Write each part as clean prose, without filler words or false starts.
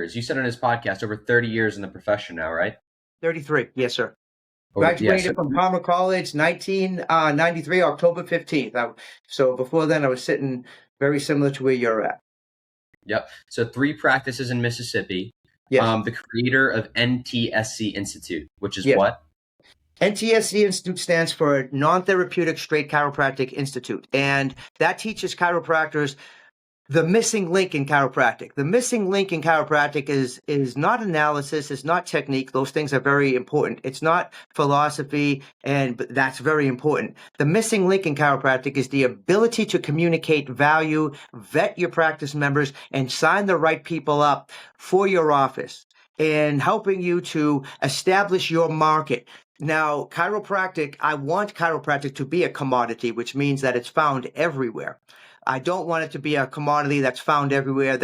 years. You said on his podcast, over 30 years in the profession now, right? 33. Yes, sir. Over, Graduated from Palmer College, 1993, October 15th. So before then, I was sitting very similar to where you're at. Yep. So 3 practices in Mississippi. Yes. The creator of NTSC Institute, which is Yes. what? NTSC Institute stands for Non-Therapeutic Straight Chiropractic Institute. And that teaches chiropractors the missing link in chiropractic. The missing link in chiropractic is not analysis, it's not technique. Those things are very important. It's not philosophy, but that's very important. The missing link in chiropractic is the ability to communicate value, vet your practice members, and sign the right people up for your office, and helping you to establish your market. Now, chiropractic, I want chiropractic to be a commodity, which means that it's found everywhere. I don't want it to be a commodity that's found everywhere.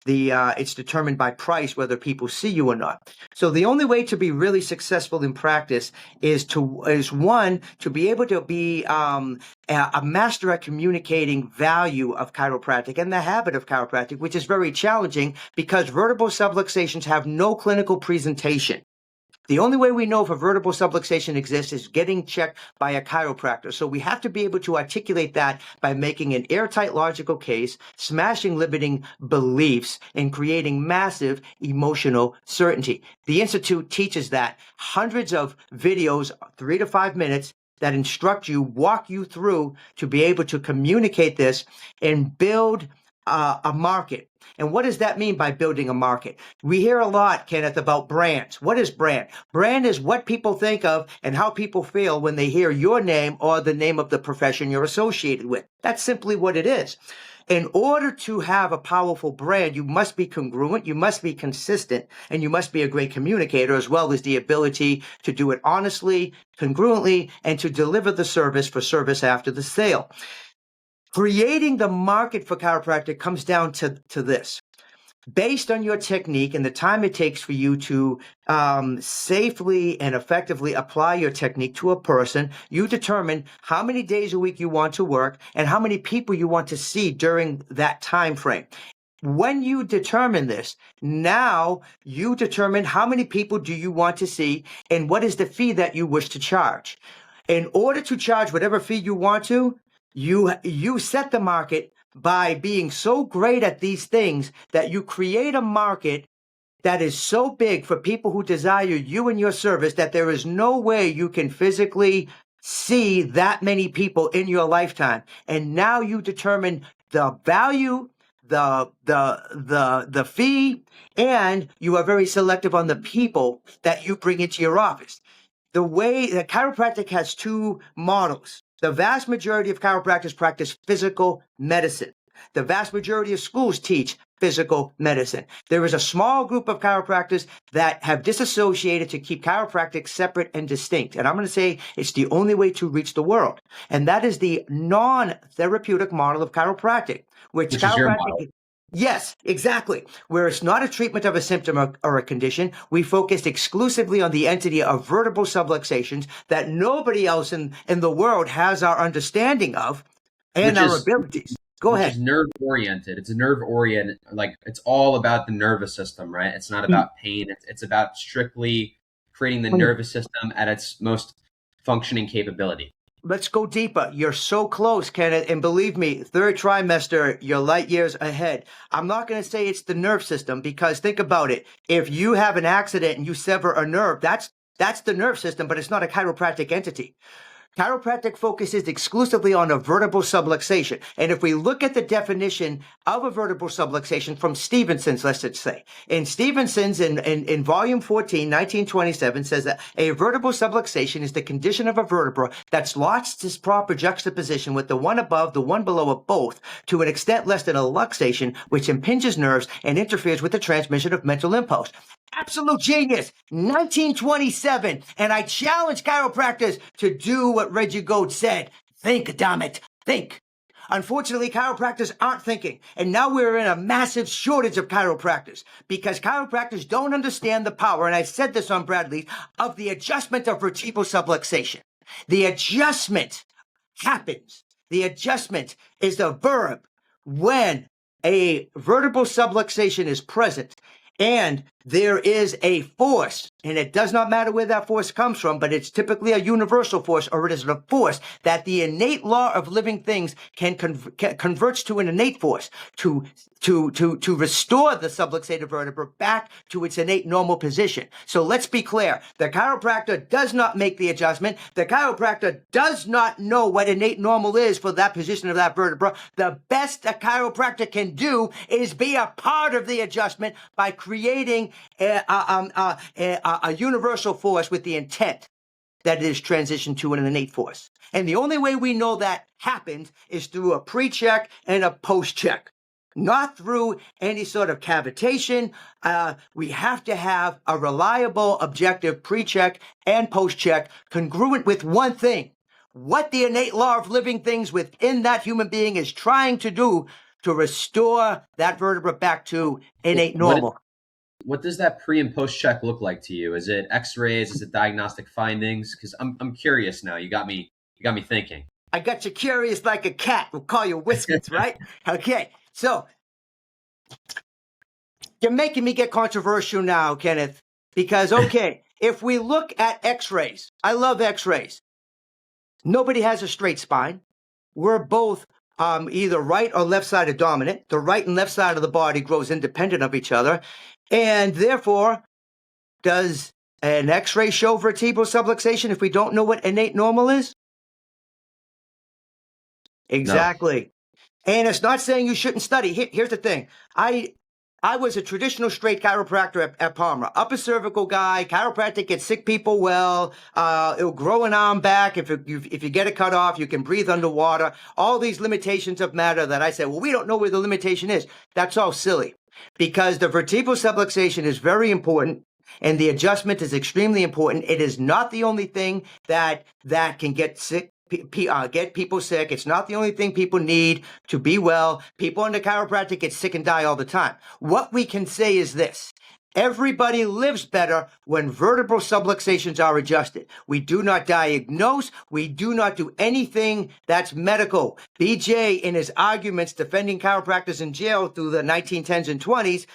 It's determined by price, whether people see you or not. So the only way to be really successful in practice is one, to be able to be a master at communicating value of chiropractic and the habit of chiropractic, which is very challenging because vertebral subluxations have no clinical presentation. The only way we know if a vertebral subluxation exists is getting checked by a chiropractor. So we have to be able to articulate that by making an airtight logical case, smashing limiting beliefs, and creating massive emotional certainty. The Institute teaches that. Hundreds of videos, 3 to 5 minutes, that instruct you, walk you through to be able to communicate this and build a market. And what does that mean by building a market? We hear a lot, Kenneth, about brands. What is brand? Brand is what people think of and how people feel when they hear your name or the name of the profession you're associated with. That's simply what it is. In order to have a powerful brand, you must be congruent, you must be consistent, and you must be a great communicator, as well as the ability to do it honestly, congruently, and to deliver the service for service after the sale. Creating the market for chiropractic comes down to this. Based on your technique and the time it takes for you to safely and effectively apply your technique to a person, you determine how many days a week you want to work and how many people you want to see during that time frame. When you determine this, now you determine how many people do you want to see and what is the fee that you wish to charge. In order to charge whatever fee you want to, you set the market by being so great at these things that you create a market that is so big for people who desire you and your service that there is no way you can physically see that many people in your lifetime. And now you determine the value, the fee, and you are very selective on the people that you bring into your office. The way that chiropractic has 2 models. The vast majority of chiropractors practice physical medicine. The vast majority of schools teach physical medicine. There is a small group of chiropractors that have disassociated to keep chiropractic separate and distinct. And I'm going to say it's the only way to reach the world. And that is the non-therapeutic model of chiropractic, which is your model. Yes, exactly. Where it's not a treatment of a symptom or a condition, we focus exclusively on the entity of vertebral subluxations that nobody else in the world has our understanding of and our abilities. Go ahead. It's nerve-oriented. It's nerve-oriented. Like, it's all about the nervous system, right? It's not about pain. It's about strictly creating the nervous system at its most functioning capability. Let's go deeper. You're so close, Kenneth. And believe me, 3rd trimester, you're light years ahead. I'm not going to say it's the nerve system because think about it. If you have an accident and you sever a nerve, that's the nerve system, but it's not a chiropractic entity. Chiropractic focuses exclusively on a vertebral subluxation. And if we look at the definition of a vertebral subluxation from Stevenson's, let's say, in Stevenson's in volume 14, 1927, says that a vertebral subluxation is the condition of a vertebra that's lost its proper juxtaposition with the one above, the one below, or both to an extent less than a luxation, which impinges nerves and interferes with the transmission of mental impulse. Absolute genius, 1927. And I challenge chiropractors to do what Reggie Gold said. Think, damn it, think. Unfortunately, chiropractors aren't thinking. And now we're in a massive shortage of chiropractors because chiropractors don't understand the power, and I said this on Bradley, of the adjustment of vertebral subluxation. The adjustment happens. The adjustment is the verb when a vertebral subluxation is present. And there is a force, and it does not matter where that force comes from, but it's typically a universal force, or it is a force that the innate law of living things can converts to an innate force to restore the subluxated vertebra back to its innate normal position. So let's be clear. The chiropractor does not make the adjustment. The chiropractor does not know what innate normal is for that position of that vertebra. The best a chiropractor can do is be a part of the adjustment by creating a universal force with the intent that it is transitioned to an innate force. And the only way we know that happened is through a pre-check and a post-check, not through any sort of cavitation. We have to have a reliable, objective pre-check and post-check congruent with one thing: what the innate law of living things within that human being is trying to do to restore that vertebra back to innate normal. What does that pre and post check look like to you? Is it X-rays? Is it diagnostic findings? Because I'm curious now. You got me thinking. I got you curious like a cat. We'll call you Whiskers, right? Okay. So you're making me get controversial now, Kenneth, because, okay, if we look at X-rays, I love X-rays. Nobody has a straight spine. We're both either right or left-sided dominant. The right and left side of the body grows independent of each other. And therefore, does an X-ray show vertebral subluxation if we don't know what innate normal is? Exactly. No. And it's not saying you shouldn't study. Here's the thing. I was a traditional straight chiropractor at Palmer. Upper cervical guy. Chiropractic gets sick people well. It'll grow an arm back. If you get it cut off, you can breathe underwater. All these limitations of matter that I said, well, we don't know where the limitation is. That's all silly. Because the vertebral subluxation is very important, and the adjustment is extremely important. It is not the only thing that can get sick. Get people sick. It's not the only thing people need to be well. People under chiropractic get sick and die all the time. What we can say is this: everybody lives better when vertebral subluxations are adjusted. We do not diagnose. We do not do anything that's medical. BJ, in his arguments defending chiropractors in jail through the 1910s and 20s,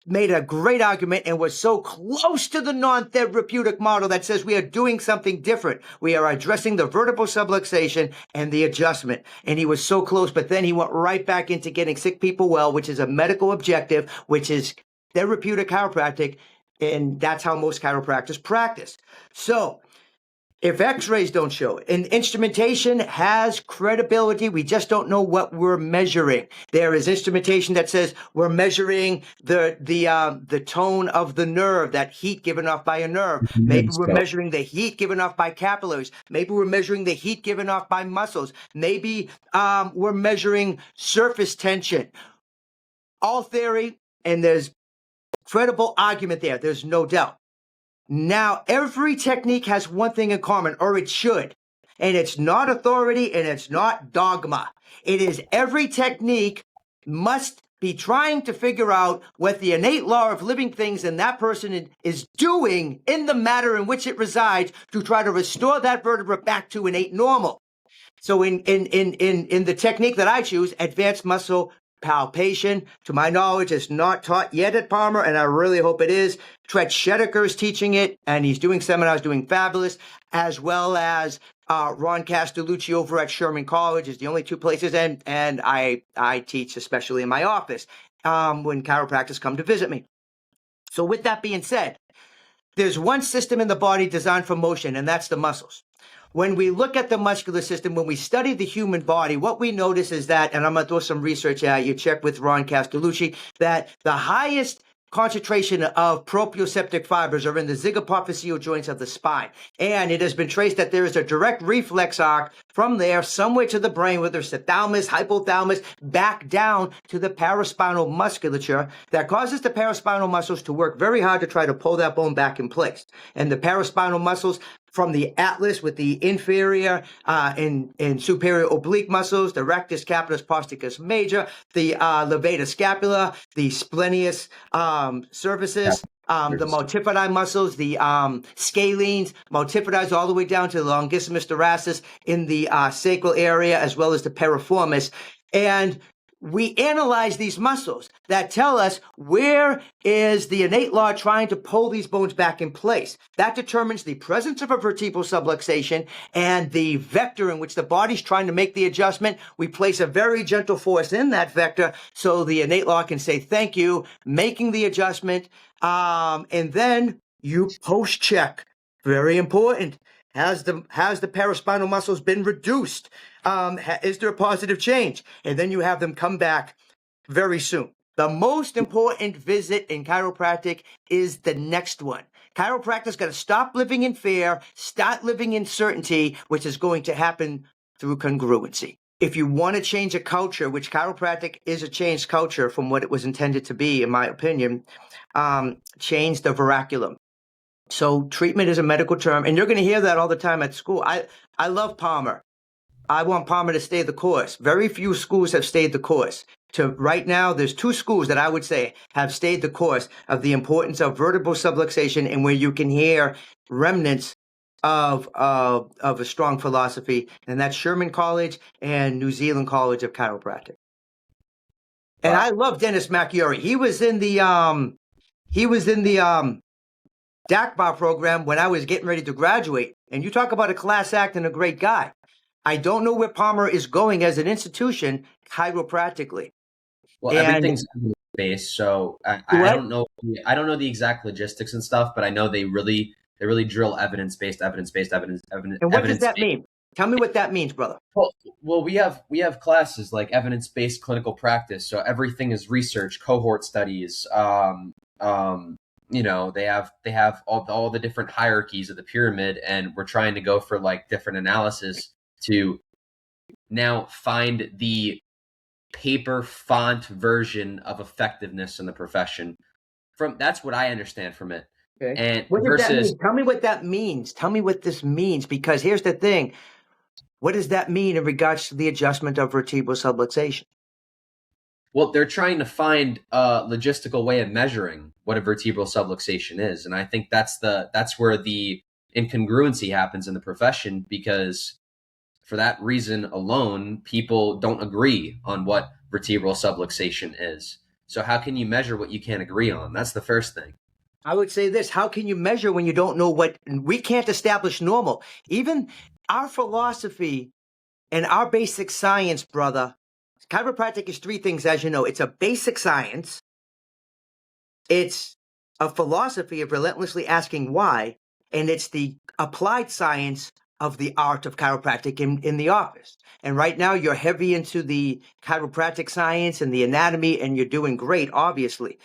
made a great argument and was so close to the non-therapeutic model that says we are doing something different. We are addressing the vertebral subluxation and the adjustment. And he was so close, but then he went right back into getting sick people well, which is a medical objective, which is therapeutic chiropractic, and that's how most chiropractors practice. So if X-rays don't show it, and instrumentation has credibility, we just don't know what we're measuring. There is instrumentation that says we're measuring the tone of the nerve, that heat given off by a nerve. Maybe we're measuring the heat given off by capillaries. Maybe we're measuring the heat given off by muscles. Maybe we're measuring surface tension. All theory, and there's credible argument there. There's no doubt. Now, every technique has one thing in common, or it should, and it's not authority and it's not dogma. It is every technique must be trying to figure out what the innate law of living things in that person is doing in the matter in which it resides to try to restore that vertebra back to innate normal. So in the technique that I choose, advanced muscle palpation, to my knowledge, is not taught yet at Palmer, and I really hope it is. Tret Shedeker is teaching it, and he's doing seminars, doing fabulous, as well as Ron Castellucci over at Sherman College is the only two places, and I teach, especially in my office, when chiropractors come to visit me. So with that being said, there's one system in the body designed for motion, and that's the muscles. When we look at the muscular system, when we study the human body, what we notice is that, and I'm going to throw some research at you, check with Ron Castellucci, that the highest concentration of proprioceptive fibers are in the zygapophyseal joints of the spine. And it has been traced that there is a direct reflex arc from there somewhere to the brain, whether it's the thalamus, hypothalamus, back down to the paraspinal musculature that causes the paraspinal muscles to work very hard to try to pull that bone back in place. And the paraspinal muscles from the atlas with the inferior and superior oblique muscles, the rectus capitis posticus major, the levator scapula, the splenius cervicis, the multifidi muscles, the scalenes, multifidis all the way down to the longissimus thoracis in the sacral area, as well as the piriformis. And we analyze these muscles that tell us where is the innate law trying to pull these bones back in place. That determines the presence of a vertebral subluxation and the vector in which the body's trying to make the adjustment. We place a very gentle force in that vector so the innate law can say thank you, making the adjustment, and then you post-check. Very important. Has the paraspinal muscles been reduced? Is there a positive change? And then you have them come back very soon. The most important visit in chiropractic is the next one. Chiropractic's got to stop living in fear, start living in certainty, which is going to happen through congruency. If you want to change a culture, which chiropractic is a changed culture from what it was intended to be, in my opinion, change the vernacular. So treatment is a medical term, and you're going to hear that all the time at school. I love Palmer. I want Palmer to stay the course. Very few schools have stayed the course. To right now, there's 2 schools that I would say have stayed the course of the importance of vertebral subluxation, and where you can hear remnants of a strong philosophy, and that's Sherman College and New Zealand College of Chiropractic. And I love Dennis McIuri. He was in the DACBAR program when I was getting ready to graduate. And you talk about a class act and a great guy. I don't know where Palmer is going as an institution chiropractically. Well, everything's based, so I don't know. I don't know the exact logistics and stuff, but I know they really drill evidence-based. And what does that mean? Tell me what that means, brother. Well, we have classes like evidence-based clinical practice, so everything is research, cohort studies. You know, they have all the different hierarchies of the pyramid, and we're trying to go for like different analysis to now find the paper font version of effectiveness in the profession. That's what I understand from it. Okay. And what does that mean? Tell me what that means. Tell me what this means, because here's the thing. What does that mean in regards to the adjustment of vertebral subluxation? Well, they're trying to find a logistical way of measuring what a vertebral subluxation is. And I think that's where the incongruency happens in the profession, because for that reason alone, people don't agree on what vertebral subluxation is. So how can you measure what you can't agree on? That's the first thing. I would say this: how can you measure when you don't know what? We can't establish normal. Even our philosophy and our basic science, brother. Chiropractic is 3 things, as you know. It's a basic science. It's a philosophy of relentlessly asking why, and it's the applied science of the art of chiropractic in the office. And right now, you're heavy into the chiropractic science and the anatomy, and you're doing great, obviously.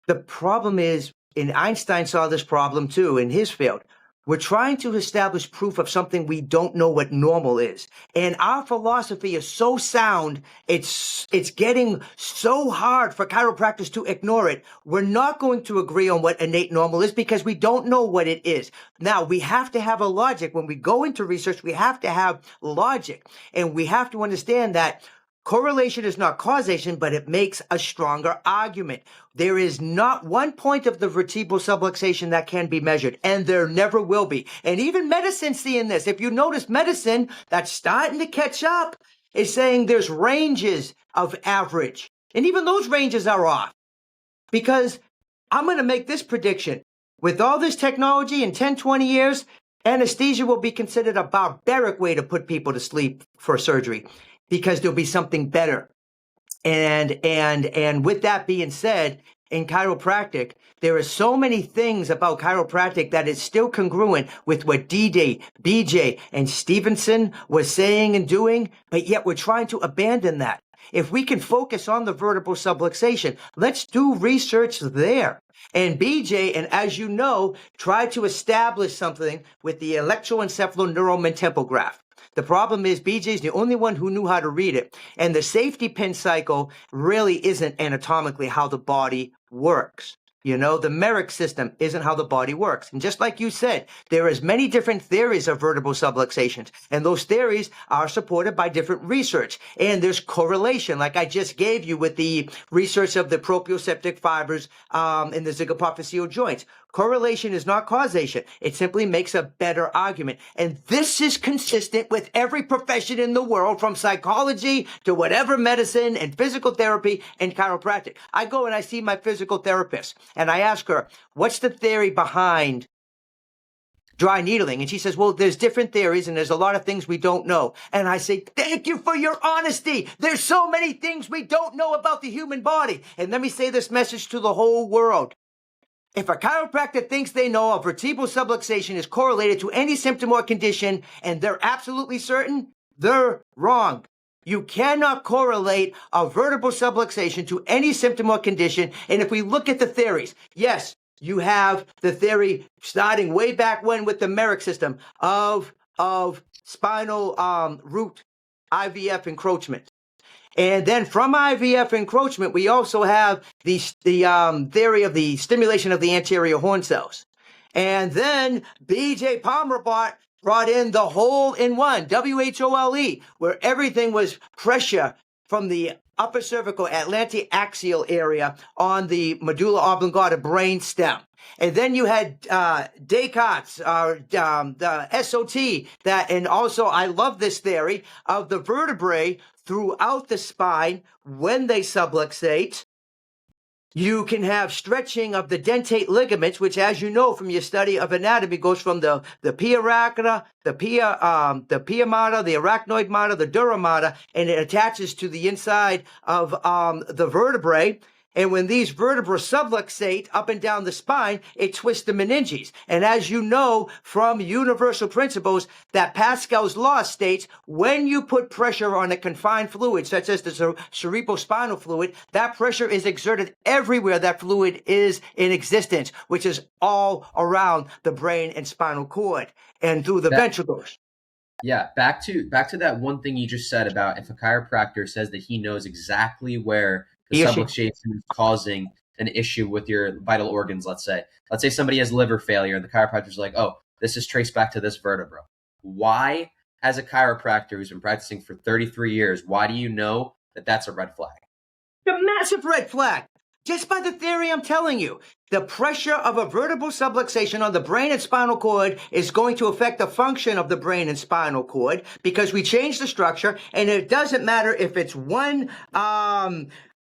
The problem is, and Einstein saw this problem too in his field, we're trying to establish proof of something we don't know what normal is. And our philosophy is so sound, it's getting so hard for chiropractors to ignore it. We're not going to agree on what innate normal is because we don't know what it is. Now, we have to have a logic. When we go into research, we have to have logic. And we have to understand that correlation is not causation, but it makes a stronger argument. There is not one point of the vertebral subluxation that can be measured, and there never will be. And even medicine's seeing this. If you notice, medicine that's starting to catch up is saying there's ranges of average. And even those ranges are off. Because I'm going to make this prediction. With all this technology in 10, 20 years, anesthesia will be considered a barbaric way to put people to sleep for surgery, because there'll be something better. And with that being said, in chiropractic, there are so many things about chiropractic that is still congruent with what D-Day, BJ, and Stevenson was saying and doing, but yet we're trying to abandon that. If we can focus on the vertebral subluxation, let's do research there. And BJ, and as you know, tried to establish something with the electroencephaloneuromentempograph. The problem is BJ's the only one who knew how to read it. And the safety pin cycle really isn't anatomically how the body works. You know, the Merrick system isn't how the body works. And just like you said, there is many different theories of vertebral subluxations. And those theories are supported by different research. And there's correlation, like I just gave you with the research of the proprioceptive fibers in the zygapophyseal joints. Correlation is not causation. It simply makes a better argument. And this is consistent with every profession in the world, from psychology to whatever medicine and physical therapy and chiropractic. I go and I see my physical therapist and I ask her, what's the theory behind dry needling? And she says, well, there's different theories and there's a lot of things we don't know. And I say, thank you for your honesty. There's so many things we don't know about the human body. And let me say this message to the whole world. If a chiropractor thinks they know a vertebral subluxation is correlated to any symptom or condition, and they're absolutely certain, they're wrong. You cannot correlate a vertebral subluxation to any symptom or condition. And if we look at the theories, yes, you have the theory starting way back when with the Merrick system of spinal root IVF encroachment. And then from IVF encroachment, we also have the theory of the stimulation of the anterior horn cells. And then B.J. Palmer brought in the hole-in-one, WHOLE, where everything was pressure from the upper cervical Atlantic axial area on the medulla oblongata brain stem. And then you had Descartes, the SOT, and also I love this theory of the vertebrae throughout the spine when they subluxate. You can have stretching of the dentate ligaments, which, as you know from your study of anatomy, goes from the pia mater, the arachnoid mater, the dura mater, and it attaches to the inside of the vertebrae. And when these vertebrae subluxate up and down the spine, it twists the meninges. And as you know from universal principles, that Pascal's law states when you put pressure on a confined fluid, such as the cerebrospinal fluid, that pressure is exerted everywhere that fluid is in existence, which is all around the brain and spinal cord and through the ventricles. Yeah, back to that one thing you just said about if a chiropractor says that he knows exactly where the subluxation is causing an issue with your vital organs, let's say somebody has liver failure and the chiropractor's like, oh, this is traced back to this vertebra. Why, as a chiropractor who's been practicing for 33 years, why do you know that that's a red flag? A massive red flag. Just by the theory I'm telling you, the pressure of a vertebral subluxation on the brain and spinal cord is going to affect the function of the brain and spinal cord because we change the structure, and it doesn't matter if it's one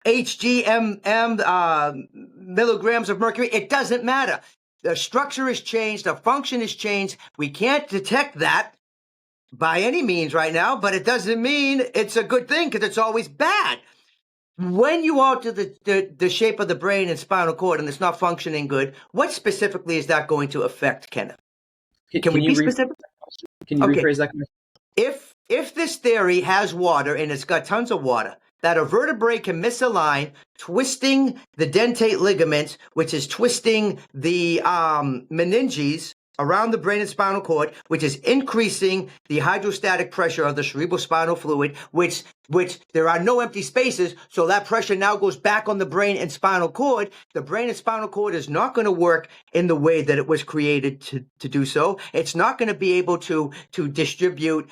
HGMM milligrams of mercury. It doesn't matter. The structure is changed. The function is changed. We can't detect that by any means right now, but it doesn't mean it's a good thing because it's always bad. When you alter the shape of the brain and spinal cord and it's not functioning good, what specifically is that going to affect, Kenneth? Can we be specific? Can you rephrase that question? If this theory has water and it's got tons of water, that a vertebrae can misalign, twisting the dentate ligaments, which is twisting the meninges around the brain and spinal cord, which is increasing the hydrostatic pressure of the cerebrospinal fluid, which there are no empty spaces, so that pressure now goes back on the brain and spinal cord. The brain and spinal cord is not going to work in the way that it was created to do so. It's not going to be able to distribute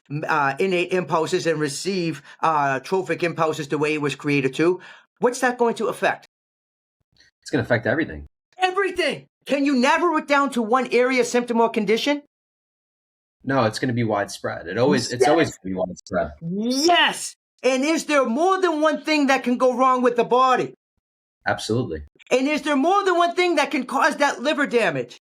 innate impulses and receive trophic impulses the way it was created to. What's that going to affect? It's going to affect everything. Everything! Can you narrow it down to one area, symptom, or condition? No, it's going to be widespread. It's always going to be widespread. Yes. And is there more than one thing that can go wrong with the body? Absolutely. And is there more than one thing that can cause that liver damage?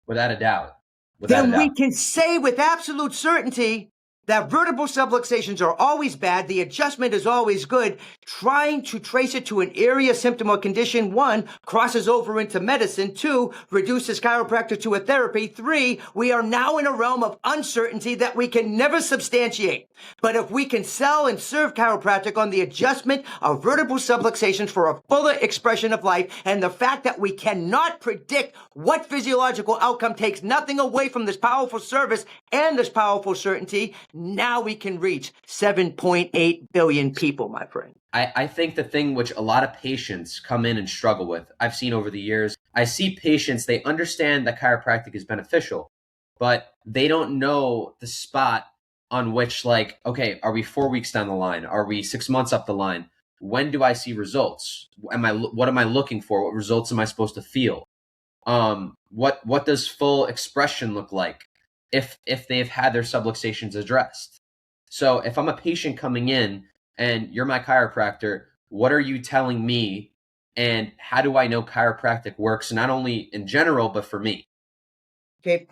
Without a doubt. Then we can say with absolute certainty that vertebral subluxations are always bad. The adjustment is always good. Trying to trace it to an area, symptom, or condition, 1, crosses over into medicine. 2, reduces chiropractor to a therapy. 3, we are now in a realm of uncertainty that we can never substantiate. But if we can sell and serve chiropractic on the adjustment of vertebral subluxations for a fuller expression of life, and the fact that we cannot predict what physiological outcome takes nothing away from this powerful service and this powerful certainty, now we can reach 7.8 billion people, my friend. I think the thing which a lot of patients come in and struggle with, I've seen over the years, I see patients, they understand that chiropractic is beneficial, but they don't know the spot on which, like, okay, are we 4 weeks down the line? Are we 6 months up the line? When do I see results? What am I looking for? What results am I supposed to feel? What does full expression look like if they've had their subluxations addressed? So if I'm a patient coming in and you're my chiropractor, what are you telling me, and how do I know chiropractic works, not only in general but for me? Okay.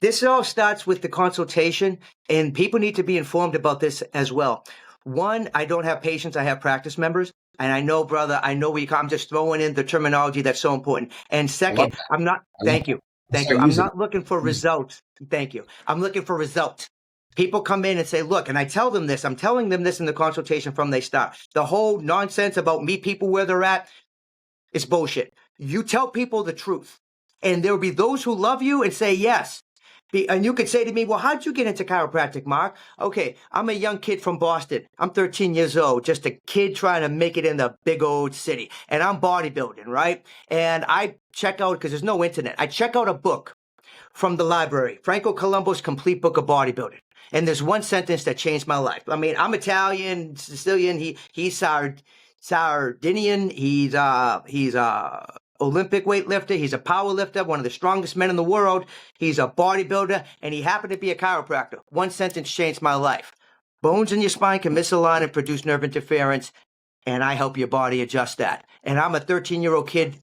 This all starts with the consultation, and people need to be informed about this as well. One, I don't have patients, I have practice members. And I know, brother, I'm just throwing in the terminology that's so important. And I love second, that. thank you. Thank you. Start I'm using not looking for results. Thank you. I'm looking for results. People come in and say, look, and I tell them this, I'm telling them this in the consultation from they start. The whole nonsense about meet people where they're at is bullshit. You tell people the truth. And there will be those who love you and say yes. And you could say to me, well, how'd you get into chiropractic, Mark? Okay, I'm a young kid from Boston. I'm 13 years old, just a kid trying to make it in the big old city. And I'm bodybuilding, right? And I check out, because there's no internet, I check out a book from the library, Franco Colombo's Complete Book of Bodybuilding. And there's one sentence that changed my life. I mean, I'm Italian, Sicilian. He's Sardinian. He's Olympic weightlifter. He's a power lifter, one of the strongest men in the world. He's a bodybuilder, and he happened to be a chiropractor. One sentence changed my life. Bones in your spine can misalign and produce nerve interference, and I help your body adjust that. And I'm a 13-year-old kid.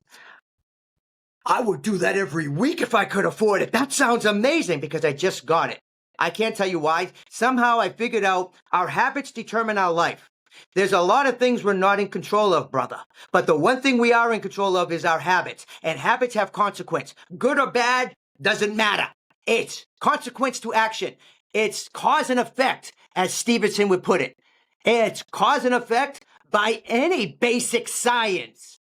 I would do that every week if I could afford it. That sounds amazing because I just got it. I can't tell you why. Somehow I figured out our habits determine our life. There's a lot of things we're not in control of, brother. But the one thing we are in control of is our habits. And habits have consequence. Good or bad, doesn't matter. It's consequence to action. It's cause and effect, as Stevenson would put it. It's cause and effect by any basic science.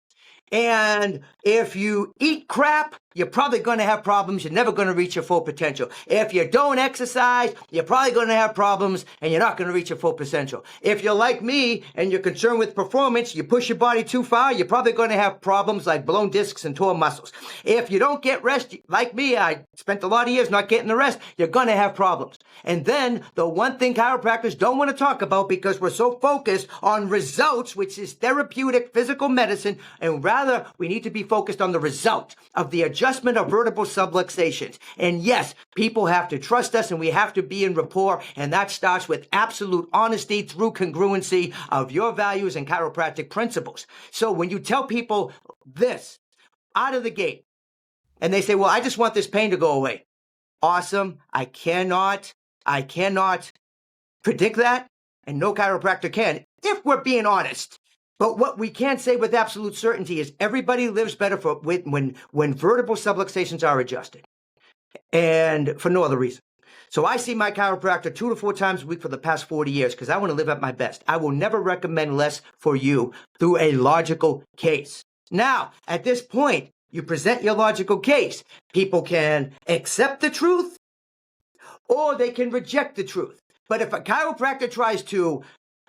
And if you eat crap, you're probably going to have problems. You're never going to reach your full potential. If you don't exercise, you're probably going to have problems and you're not going to reach your full potential. If you're like me and you're concerned with performance, you push your body too far, you're probably going to have problems like blown discs and torn muscles. If you don't get rest, like me, I spent a lot of years not getting the rest, you're going to have problems. And then the one thing chiropractors don't want to talk about because we're so focused on results, which is therapeutic physical medicine, and rather we need to be focused on the result of the adjustment of vertebral subluxations. And yes, people have to trust us and we have to be in rapport, and that starts with absolute honesty through congruency of your values and chiropractic principles. So when you tell people this out of the gate and they say, well, I just want this pain to go away. Awesome. I cannot predict that, and no chiropractor can, if we're being honest. But what we can say with absolute certainty is everybody lives better when vertebral subluxations are adjusted, and for no other reason. So I see my chiropractor 2 to 4 times a week for the past 40 years because I want to live at my best. I will never recommend less for you through a logical case. Now, at this point, you present your logical case. People can accept the truth or they can reject the truth. But if a chiropractor tries to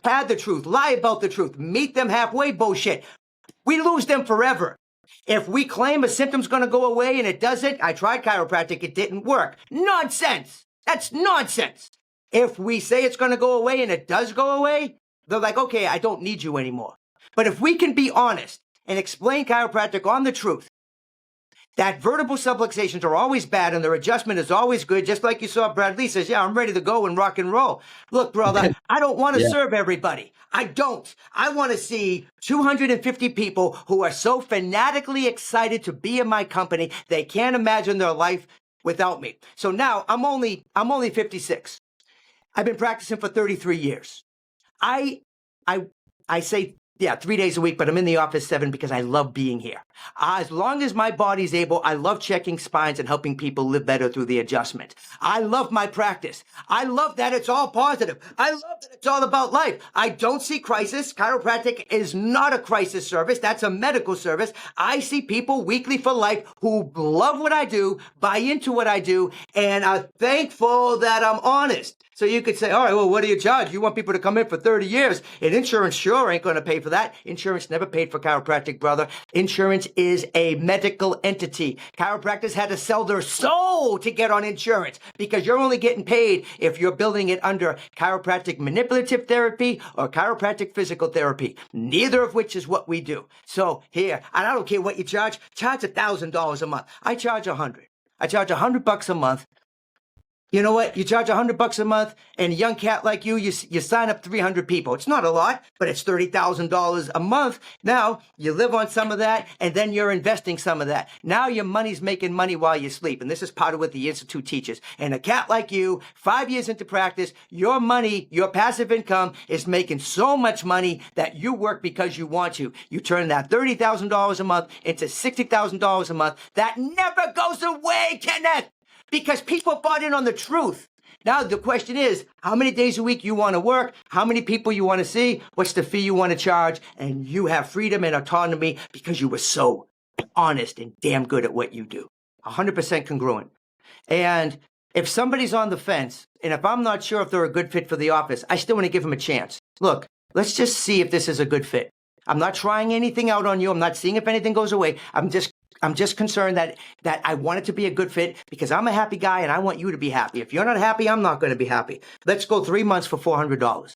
pad the truth, lie about the truth, meet them halfway bullshit, we lose them forever. If we claim a symptom's going to go away and it doesn't, I tried chiropractic, it didn't work. Nonsense. That's nonsense. If we say it's going to go away and it does go away, they're like, okay, I don't need you anymore. But if we can be honest and explain chiropractic on the truth, that vertebral subluxations are always bad and their adjustment is always good, just like you saw Brad Lee says, yeah, I'm ready to go and rock and roll. Look, brother, I don't want to serve everybody. I don't. I want to see 250 people who are so fanatically excited to be in my company, they can't imagine their life without me. So now I'm only 56. I've been practicing for 33 years. I say, yeah, 3 days a week, but I'm in the office 7 because I love being here. As long as my body's able, I love checking spines and helping people live better through the adjustment. I love my practice. I love that it's all positive. I love that it's all about life. I don't see crisis. Chiropractic is not a crisis service. That's a medical service. I see people weekly for life who love what I do, buy into what I do, and are thankful that I'm honest. So you could say, all right, well, what do you charge? You want people to come in for 30 years, and insurance sure ain't going to pay for that. Insurance never paid for chiropractic, brother. Insurance is a medical entity. Chiropractors had to sell their soul to get on insurance because you're only getting paid if you're building it under chiropractic manipulative therapy or chiropractic physical therapy, neither of which is what we do. So here, and I don't care what you charge $1,000 a month. I charge $100. I charge $100 a month. You know what? You charge $100 a month, and a young cat like you sign up 300 people. It's not a lot, but it's $30,000 a month. Now you live on some of that, and then you're investing some of that. Now your money's making money while you sleep, and this is part of what the Institute teaches. And a cat like you, 5 years into practice, your money, your passive income is making so much money that you work because you want to. You turn that $30,000 a month into $60,000 a month. That never goes away, Kenneth. Because people bought in on the truth. Now the question is, how many days a week you want to work? How many people you want to see? What's the fee you want to charge? And you have freedom and autonomy because you were so honest and damn good at what you do. 100% congruent. And if somebody's on the fence, and if I'm not sure if they're a good fit for the office, I still want to give them a chance. Look, let's just see if this is a good fit. I'm not trying anything out on you. I'm not seeing if anything goes away. I'm just concerned that I want it to be a good fit because I'm a happy guy and I want you to be happy. If you're not happy, I'm not going to be happy. Let's go 3 months for $400.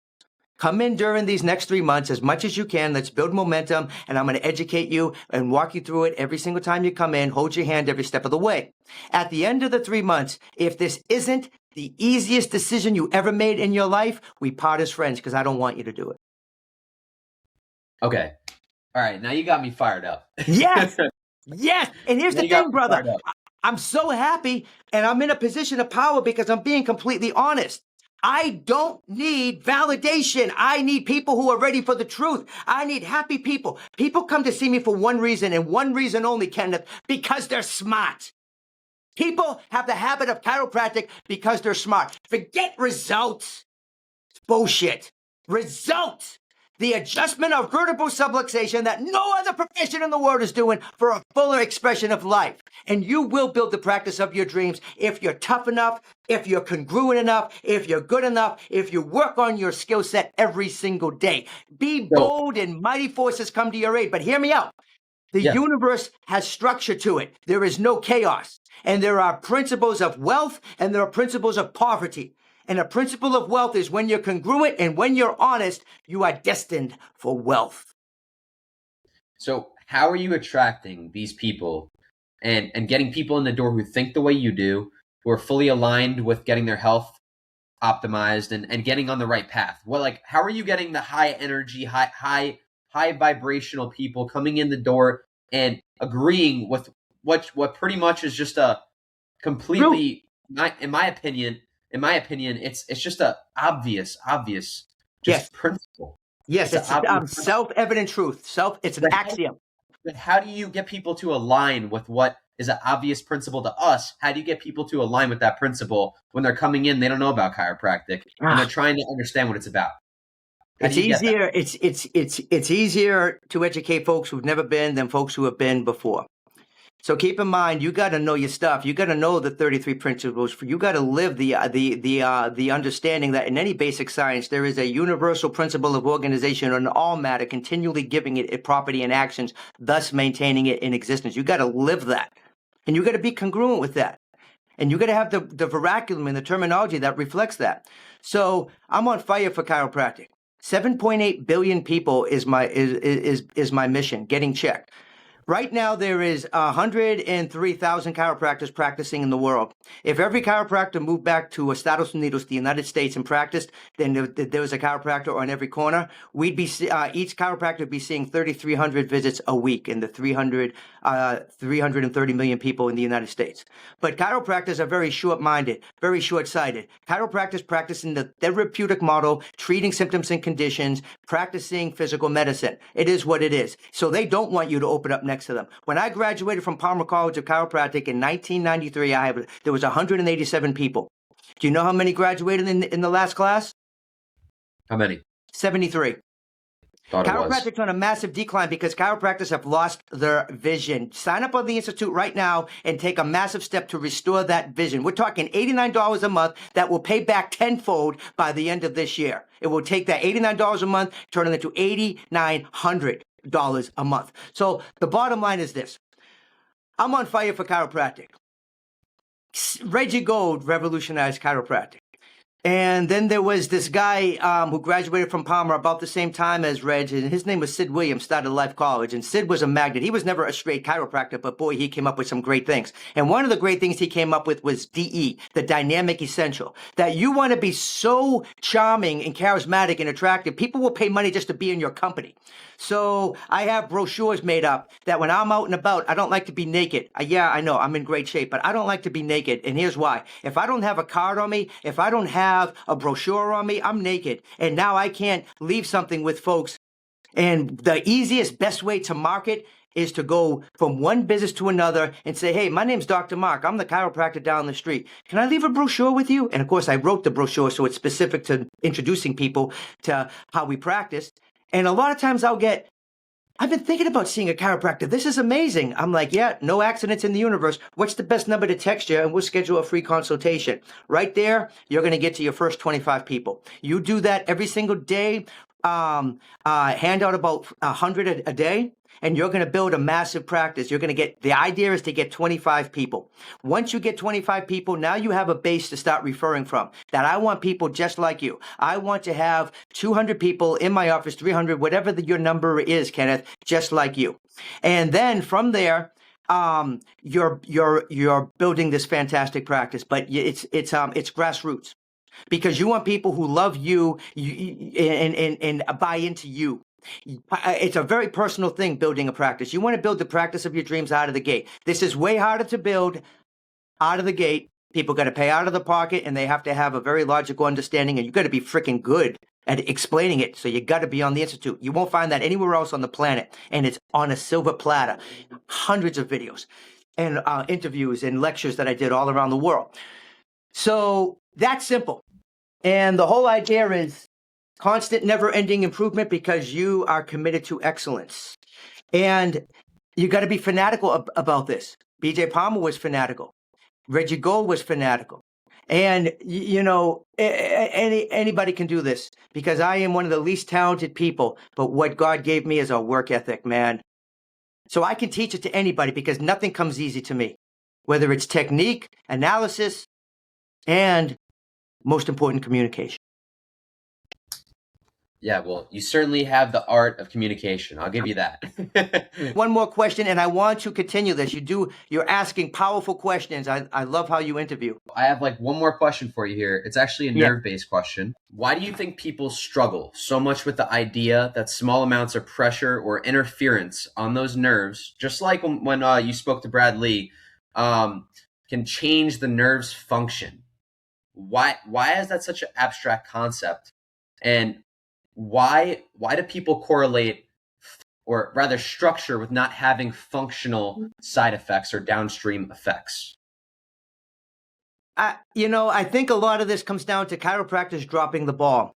Come in during these next 3 months as much as you can. Let's build momentum, and I'm going to educate you and walk you through it every single time you come in, hold your hand every step of the way. At the end of the 3 months, if this isn't the easiest decision you ever made in your life, we part as friends because I don't want you to do it. Okay. All right. Now you got me fired up. Yes. Yes. And here's the thing, brother. I'm so happy and I'm in a position of power because I'm being completely honest. I don't need validation. I need people who are ready for the truth. I need happy people. People come to see me for one reason and one reason only, Kenneth, because they're smart. People have the habit of chiropractic because they're smart. Forget results. It's bullshit. Results. The adjustment of vertebral subluxation that no other profession in the world is doing for a fuller expression of life. And you will build the practice of your dreams if you're tough enough, if you're congruent enough, if you're good enough, if you work on your skill set every single day. Be bold and mighty forces come to your aid. But hear me out. The universe has structure to it. There is no chaos. And there are principles of wealth and there are principles of poverty. And a principle of wealth is when you're congruent and when you're honest, you are destined for wealth. So how are you attracting these people and getting people in the door who think the way you do, who are fully aligned with getting their health optimized and getting on the right path? Well, like, how are you getting the high energy, high vibrational people coming in the door and agreeing with what pretty much is just a completely, in my opinion, it's just a obvious principle. Yes, it's self-evident truth. It's an axiom. But how do you get people to align with what is an obvious principle to us? How do you get people to align with that principle when they're coming in? They don't know about chiropractic and they're trying to understand what it's about. It's easier. It's easier to educate folks who've never been than folks who have been before. So keep in mind, you got to know your stuff. You got to know the 33 principles. You got to live the understanding that in any basic science, there is a universal principle of organization on all matter, continually giving it property and actions, thus maintaining it in existence. You got to live that. And you got to be congruent with that. And you got to have the vernacular and the terminology that reflects that. So I'm on fire for chiropractic. 7.8 billion people is my mission, getting checked. Right now, there is 103,000 chiropractors practicing in the world. If every chiropractor moved back to Estados Unidos, the United States, and practiced, then there was a chiropractor on every corner. We'd be each chiropractor would be seeing 3,300 visits a week in the 330 million people in the United States. But chiropractors are very short-minded, very short-sighted. Chiropractors practicing the therapeutic model, treating symptoms and conditions, practicing physical medicine. It is what it is. So they don't want you to open up next to them. When I graduated from Palmer College of Chiropractic in 1993, there was 187 people. Do you know how many graduated in the last class? How many? 73. Thought it was. Chiropractic's on a massive decline because chiropractors have lost their vision. Sign up on the Institute right now and take a massive step to restore that vision. We're talking $89 a month that will pay back tenfold by the end of this year. It will take that $89 a month, turn it into $8,900 a month. So the bottom line is this. I'm on fire for chiropractic. Reggie Gold revolutionized chiropractic. And then there was this guy who graduated from Palmer about the same time as Reg, and his name was Sid Williams, started Life College. And Sid was a magnet. He was never a straight chiropractor, but boy, he came up with some great things. And one of the great things he came up with was DE, the dynamic essential. That you want to be so charming and charismatic and attractive, people will pay money just to be in your company. So I have brochures made up that when I'm out and about, I don't like to be naked. Yeah, I know I'm in great shape, but I don't like to be naked. And here's why. If I don't have a card on me, if I don't have a brochure on me, I'm naked. And now I can't leave something with folks. And the easiest, best way to market is to go from one business to another and say, hey, my name's Dr. Mark. I'm the chiropractor down the street. Can I leave a brochure with you? And of course, I wrote the brochure, so it's specific to introducing people to how we practice. And a lot of times I've been thinking about seeing a chiropractor. This is amazing. I'm like, yeah, no accidents in the universe. What's the best number to text you? And we'll schedule a free consultation. Right there, you're going to get to your first 25 people. You do that every single day. Hand out about 100 a day. And you're going to build a massive practice. The idea is to get 25 people. Once you get 25 people, now you have a base to start referring from. That I want people just like you. I want to have 200 people in my office, 300, whatever your number is, Kenneth, just like you. And then from there, you're building this fantastic practice, but it's grassroots because you want people who love you and buy into you. It's a very personal thing, building a practice. You want to build the practice of your dreams out of the gate. This is way harder to build out of the gate. People got to pay out of the pocket, and they have to have a very logical understanding, and you got to be freaking good at explaining it. So you got to be on the Institute. You won't find that anywhere else on the planet, and it's on a silver platter. Hundreds of videos and interviews and lectures that I did all around the world. So that's simple. And the whole idea is constant, never-ending improvement because you are committed to excellence. And you got to be fanatical about this. BJ Palmer was fanatical. Reggie Gold was fanatical. And, anybody can do this because I am one of the least talented people. But what God gave me is a work ethic, man. So I can teach it to anybody because nothing comes easy to me, whether it's technique, analysis, and most important, communication. Yeah, well, you certainly have the art of communication. I'll give you that. One more question, and I want to continue this. You're asking powerful questions. I love how you interview. I have one more question for you here. It's actually a nerve-based question. Why do you think people struggle so much with the idea that small amounts of pressure or interference on those nerves, just like when you spoke to Brad Lee, can change the nerve's function? Why is that such an abstract concept? And why do people correlate, or rather structure, with not having functional side effects or downstream effects? I think a lot of this comes down to chiropractors dropping the ball.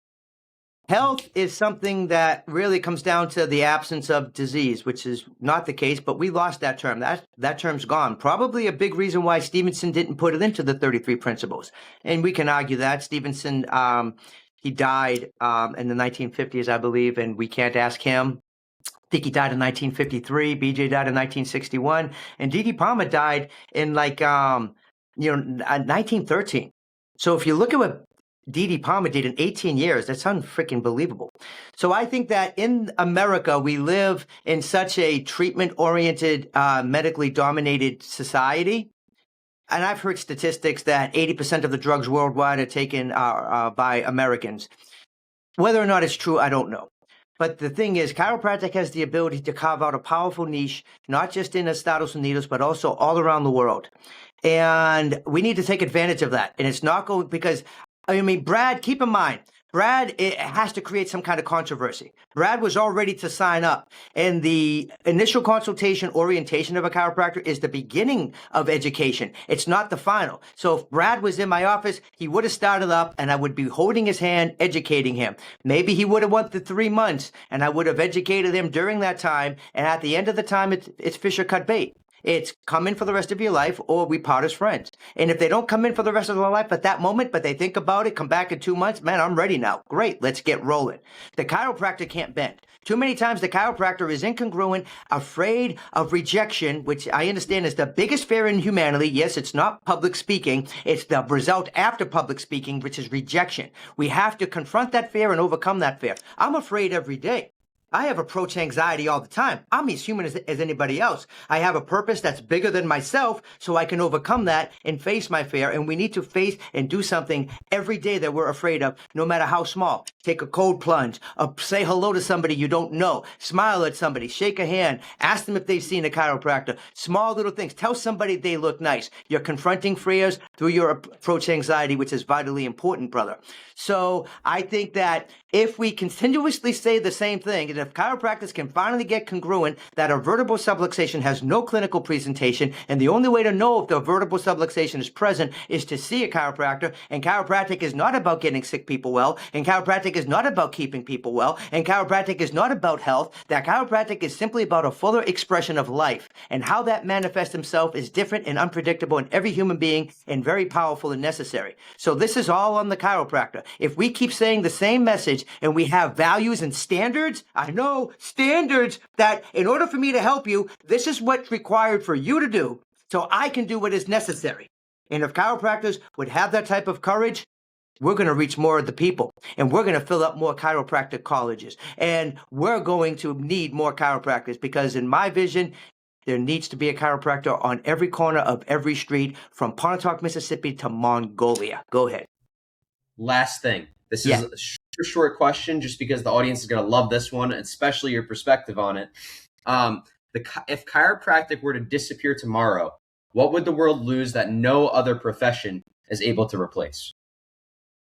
Health is something that really comes down to the absence of disease, which is not the case, but we lost that term. That term's gone. Probably a big reason why Stevenson didn't put it into the 33 principles. And we can argue that. Stevenson, he died in the 1950s, I believe, and we can't ask him. I think he died in 1953. BJ died in 1961. And D.D. Palmer died in 1913. So if you look at what D.D. Palmer did in 18 years, that's unfreaking believable. So I think that in America, we live in such a treatment-oriented, medically dominated society. And I've heard statistics that 80% of the drugs worldwide are taken by Americans. Whether or not it's true, I don't know. But the thing is, chiropractic has the ability to carve out a powerful niche, not just in Estados Unidos, but also all around the world. And we need to take advantage of that. And it's not going because, Brad, keep in mind, Brad, it has to create some kind of controversy. Brad was all ready to sign up. And the initial consultation orientation of a chiropractor is the beginning of education. It's not the final. So if Brad was in my office, he would have started up and I would be holding his hand, educating him. Maybe he would have went the 3 months and I would have educated him during that time. And at the end of the time, it's fish or cut bait. It's come in for the rest of your life or we part as friends. And if they don't come in for the rest of their life at that moment, but they think about it, come back in 2 months, man, I'm ready now. Great, let's get rolling. The chiropractor can't bend. Too many times the chiropractor is incongruent, afraid of rejection, which I understand is the biggest fear in humanity. Yes, it's not public speaking. It's the result after public speaking, which is rejection. We have to confront that fear and overcome that fear. I'm afraid every day. I have approach anxiety all the time. I'm as human as anybody else. I have a purpose that's bigger than myself, so I can overcome that and face my fear. And we need to face and do something every day that we're afraid of, no matter how small. Take a cold plunge, say hello to somebody you don't know, smile at somebody, shake a hand, ask them if they've seen a chiropractor. Small little things. Tell somebody they look nice. You're confronting fears through your approach anxiety, which is vitally important, brother. So I think that if we continuously say the same thing, and if chiropractors can finally get congruent that a vertebral subluxation has no clinical presentation, and the only way to know if the vertebral subluxation is present is to see a chiropractor, and chiropractic is not about getting sick people well, and chiropractic is not about keeping people well, and chiropractic is not about health, that chiropractic is simply about a fuller expression of life, and how that manifests himself is different and unpredictable in every human being and very powerful and necessary. So this is all on the chiropractor. If we keep saying the same message and we have values and standards, I know standards that in order for me to help you, this is what's required for you to do so I can do what is necessary. And if chiropractors would have that type of courage, we're going to reach more of the people and we're going to fill up more chiropractic colleges and we're going to need more chiropractors because in my vision, there needs to be a chiropractor on every corner of every street from Pontotoc, Mississippi to Mongolia. Go ahead. Last thing. This is a short question just because the audience is going to love this one, especially your perspective on it. If chiropractic were to disappear tomorrow, what would the world lose that no other profession is able to replace?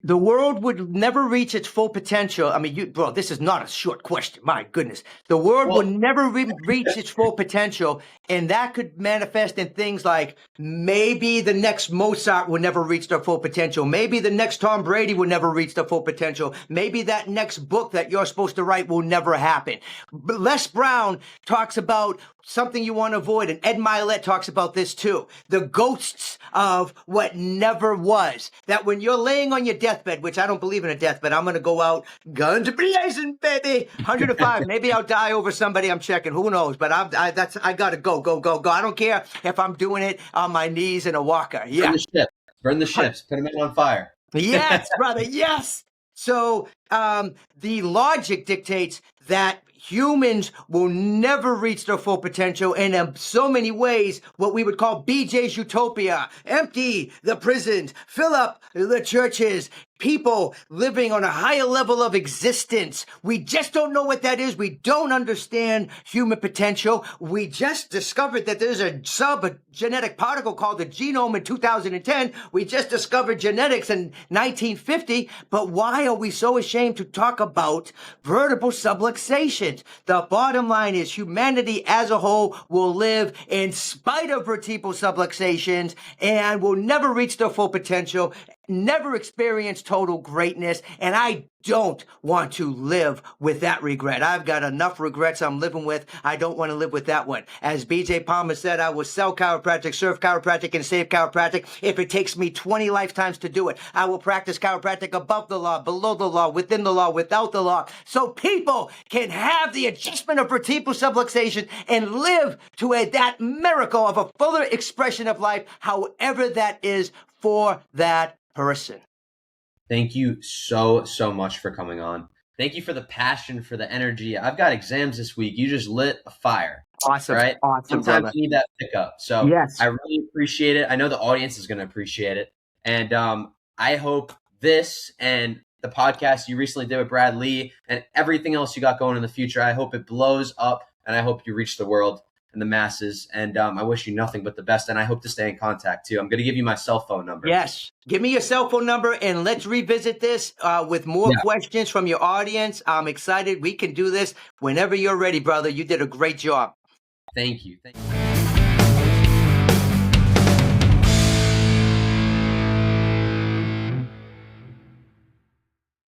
The world would never reach its full potential. I mean, bro, this is not a short question. My goodness. The world would never reach its full potential. And that could manifest in things like maybe the next Mozart will never reach their full potential. Maybe the next Tom Brady will never reach their full potential. Maybe that next book that you're supposed to write will never happen. But Les Brown talks about something you want to avoid. And Ed Milet talks about this too. The ghosts of what never was. That when you're laying on your deathbed, which I don't believe in a deathbed, I'm going to go out, guns blazing, baby, 105. Maybe I'll die over somebody I'm checking. Who knows? But I got to go. I don't care if I'm doing it on my knees in a walker. Yeah. Burn the ships. Put them on fire. Yes, brother. Yes. So the logic dictates that humans will never reach their full potential, and in so many ways, what we would call BJ's utopia, empty the prisons, fill up the churches, people living on a higher level of existence. We just don't know what that is. We don't understand human potential. We just discovered that there's a sub-genetic particle called the genome in 2010. We just discovered genetics in 1950. But why are we so ashamed to talk about vertebral subluxations? The bottom line is humanity as a whole will live in spite of vertebral subluxations and will never reach their full potential, never experience total greatness, and I don't want to live with that regret. I've got enough regrets I'm living with. I don't want to live with that one. As BJ Palmer said, I will sell chiropractic, serve chiropractic, and save chiropractic if it takes me 20 lifetimes to do it. I will practice chiropractic above the law, below the law, within the law, without the law, so people can have the adjustment of vertebral subluxation and live to that miracle of a fuller expression of life, however that is for that person. Thank you so much for coming on. Thank you for the passion, for the energy. I've got exams this week. You just lit a fire. Awesome. Right? Awesome. Sometimes brother. you need that pickup. So yes. I really appreciate it. I know the audience is going to appreciate it. And I hope this and the podcast you recently did with Brad Lee and everything else you got going in the future, I hope it blows up and I hope you reach the world. and the masses. And I wish you nothing but the best. And I hope to stay in contact too. I'm going to give you my cell phone number. Yes. Give me your cell phone number and let's revisit this with more questions from your audience. I'm excited. We can do this whenever you're ready, brother. You did a great job. Thank you.